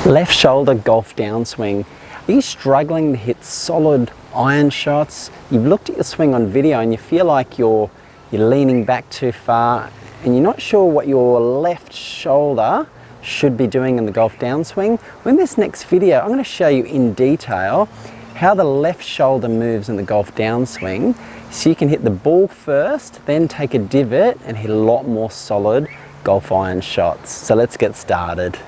Left shoulder golf downswing. Are you struggling to hit solid iron shots? You've looked at your swing on video and you feel like you're leaning back too far and you're not sure what your left shoulder should be doing in the golf downswing? Well, in this next video, I'm going to show you in detail how the left shoulder moves in the golf downswing so you can hit the ball first, then take a divot and hit a lot more solid golf iron shots. So let's get started.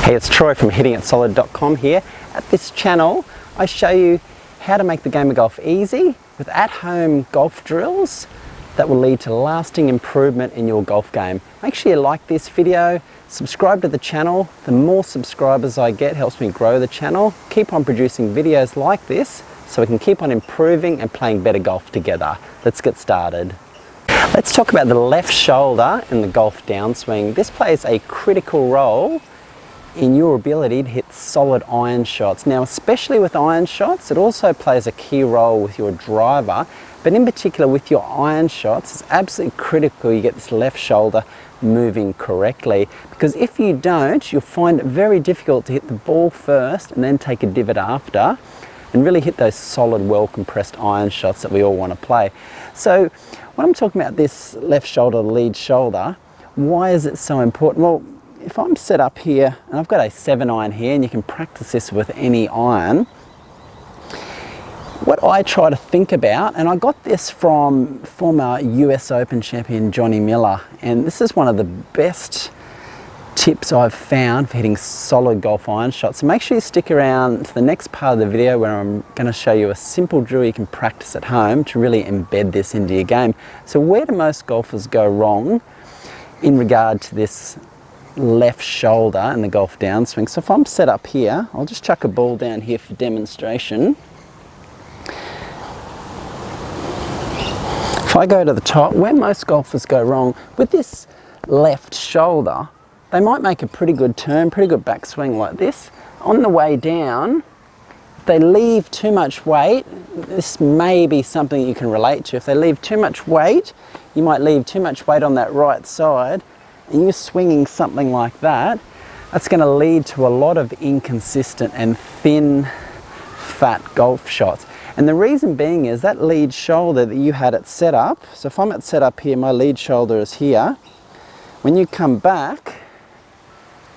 Hey, it's Troy from hittingitsolid.com here. At this channel, I show you how to make the game of golf easy with at-home golf drills that will lead to lasting improvement in your golf game. Make sure you like this video, subscribe to the channel. The more subscribers I get helps me grow the channel. Keep on producing videos like this so we can keep on improving and playing better golf together. Let's get started. Let's talk about the left shoulder in the golf downswing. This plays a critical role in your ability to hit solid iron shots. Now, especially with iron shots, it also plays a key role with your driver, but in particular with your iron shots, it's absolutely critical you get this left shoulder moving correctly, because if you don't, you'll find it very difficult to hit the ball first and then take a divot after and really hit those solid, well-compressed iron shots that we all want to play. So when I'm talking about this left shoulder, lead shoulder, why is it so important? Well, if I'm set up here, and I've got a 7-iron here, and you can practice this with any iron, what I try to think about, and I got this from former US Open champion Johnny Miller, and this is one of the best tips I've found for hitting solid golf iron shots. So make sure you stick around to the next part of the video where I'm going to show you a simple drill you can practice at home to really embed this into your game. So where do most golfers go wrong in regard to this left shoulder in the golf downswing? So if I'm set up here, I'll just chuck a ball down here for demonstration. If I go to the top, where most golfers go wrong with this left shoulder, they might make a pretty good turn, pretty good backswing like this. On the way down, if they leave too much weight, this may be something you can relate to. If they leave too much weight, you might leave too much weight on that right side, and you're swinging something like that, that's going to lead to a lot of inconsistent and thin, fat golf shots. And the reason being is that lead shoulder that you had it set up, so if I'm at set up here, my lead shoulder is here. When you come back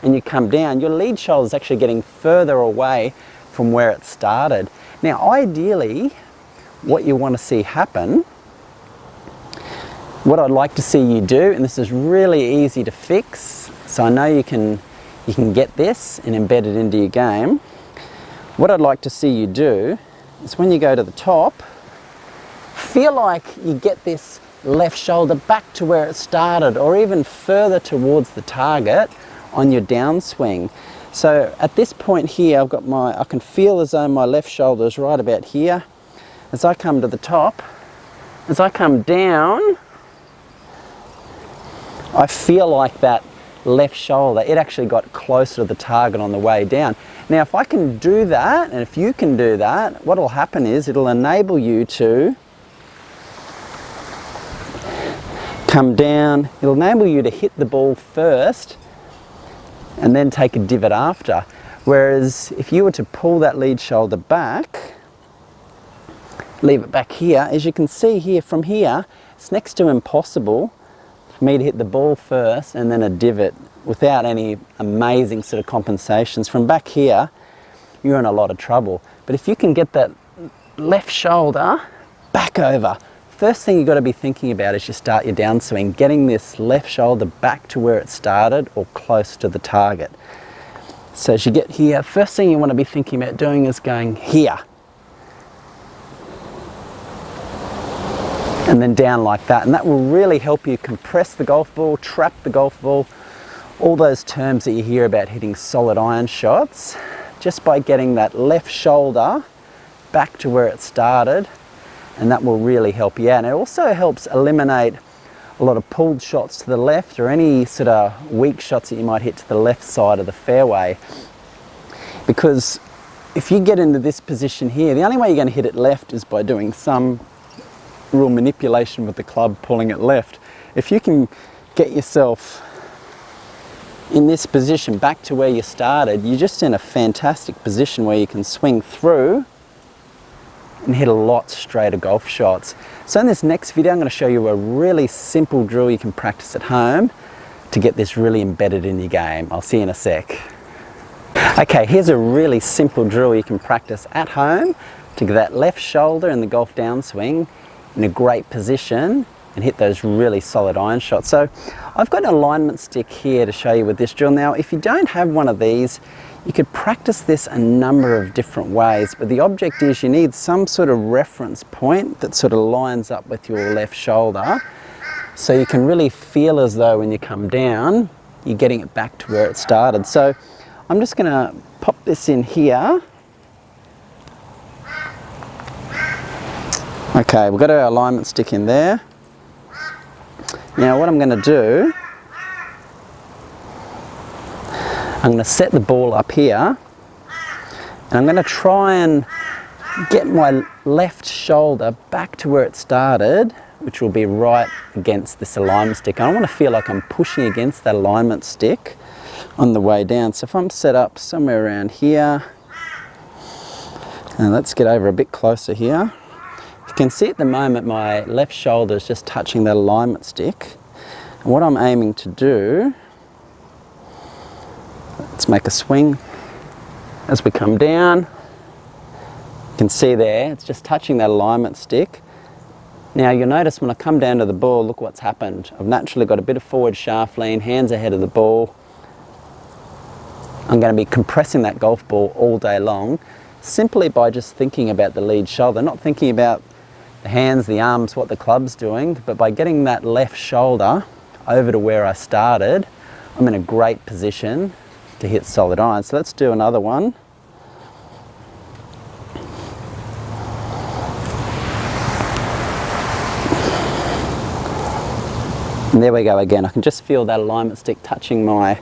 and you come down, your lead shoulder is actually getting further away from where it started. Now, ideally, what you want to see happen, what I'd like to see you do, and this is really easy to fix, so I know you can get this and embed it into your game. What I'd like to see you do is when you go to the top, feel like you get this left shoulder back to where it started or even further towards the target on your downswing. So at this point here, I can feel as though my left shoulder is right about here. As I come to the top, as I come down, I feel like that left shoulder, it actually got closer to the target on the way down. Now, if I can do that, and if you can do that, what will happen is it'll enable you to come down, it'll enable you to hit the ball first and then take a divot after. Whereas if you were to pull that lead shoulder back, leave it back here, as you can see here from here, it's next to impossible for me to hit the ball first and then a divot without any amazing sort of compensations. From back here, you're in a lot of trouble. But if you can get that left shoulder back over, first thing you've got to be thinking about as you start your downswing, getting this left shoulder back to where it started or close to the target. So as you get here, first thing you want to be thinking about doing is going here. And then down like that, and that will really help you compress the golf ball, trap the golf ball, all those terms that you hear about hitting solid iron shots, just by getting that left shoulder back to where it started, and that will really help you out. And it also helps eliminate a lot of pulled shots to the left or any sort of weak shots that you might hit to the left side of the fairway. Because if you get into this position here, the only way you're going to hit it left is by doing some real manipulation with the club, pulling it left. If you can get yourself in this position back to where you started, you're just in a fantastic position where you can swing through and hit a lot straighter golf shots. So in this next video, I'm going to show you a really simple drill you can practice at home to get this really embedded in your game. I'll see you in a sec. Okay, here's a really simple drill you can practice at home to get that left shoulder in the golf downswing in a great position and hit those really solid iron shots. So I've got an alignment stick here to show you with this drill. Now, if you don't have one of these, you could practice this a number of different ways, but the object is you need some sort of reference point that sort of lines up with your left shoulder, so you can really feel as though when you come down, you're getting it back to where it started. So I'm just going to pop this in here. Okay, we've got our alignment stick in there. Now what I'm going to do, I'm going to set the ball up here and I'm going to try and get my left shoulder back to where it started, which will be right against this alignment stick. I want to feel like I'm pushing against that alignment stick on the way down. So if I'm set up somewhere around here, and let's get over a bit closer here. You can see at the moment my left shoulder is just touching that alignment stick. And what I'm aiming to do, let's make a swing as we come down. You can see there, it's just touching that alignment stick. Now you'll notice when I come down to the ball, look what's happened. I've naturally got a bit of forward shaft lean, hands ahead of the ball. I'm going to be compressing that golf ball all day long, simply by just thinking about the lead shoulder, not thinking about the hands, the arms, what the club's doing, but by getting that left shoulder over to where I started, I'm in a great position to hit solid iron. So let's do another one. And there we go again. I can just feel that alignment stick touching my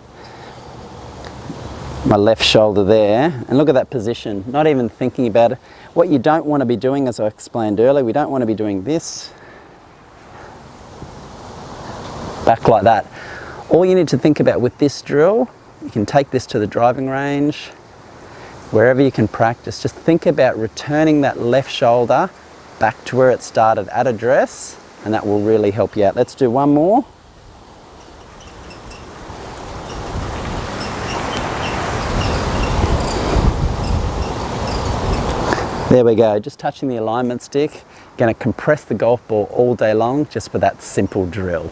left shoulder there, and look at that position, not even thinking about it. What you don't want to be doing, as I explained earlier, we don't want to be doing this back like that. All you need to think about with this drill, you can take this to the driving range, wherever you can practice, just think about returning that left shoulder back to where it started at address, and that will really help you out. Let's do one more. There we go, just touching the alignment stick. Going to compress the golf ball all day long just for that simple drill.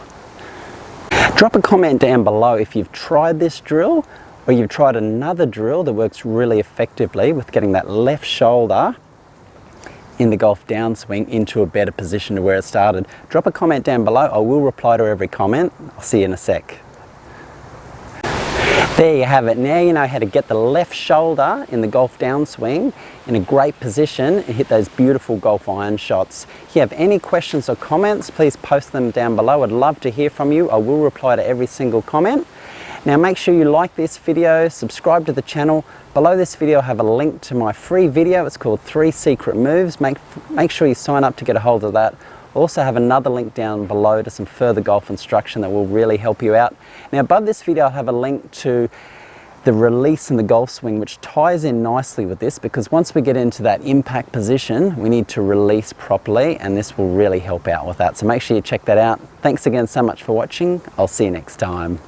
Drop a comment down below if you've tried this drill or you've tried another drill that works really effectively with getting that left shoulder in the golf downswing into a better position to where it started. Drop a comment down below. I will reply to every comment. I'll see you in a sec. There you have it. Now you know how to get the left shoulder in the golf downswing in a great position and hit those beautiful golf iron shots. If you have any questions or comments, please post them down below. I'd love to hear from you. I will reply to every single comment. Now make sure you like this video, subscribe to the channel. Below this video I have a link to my free video. It's called 3 Secret Moves. Make sure you sign up to get a hold of that. I also have another link down below to some further golf instruction that will really help you out. Now above this video I'll have a link to the release in the golf swing, which ties in nicely with this, because once we get into that impact position we need to release properly, and this will really help out with that. So make sure you check that out. Thanks again so much for watching. I'll see you next time.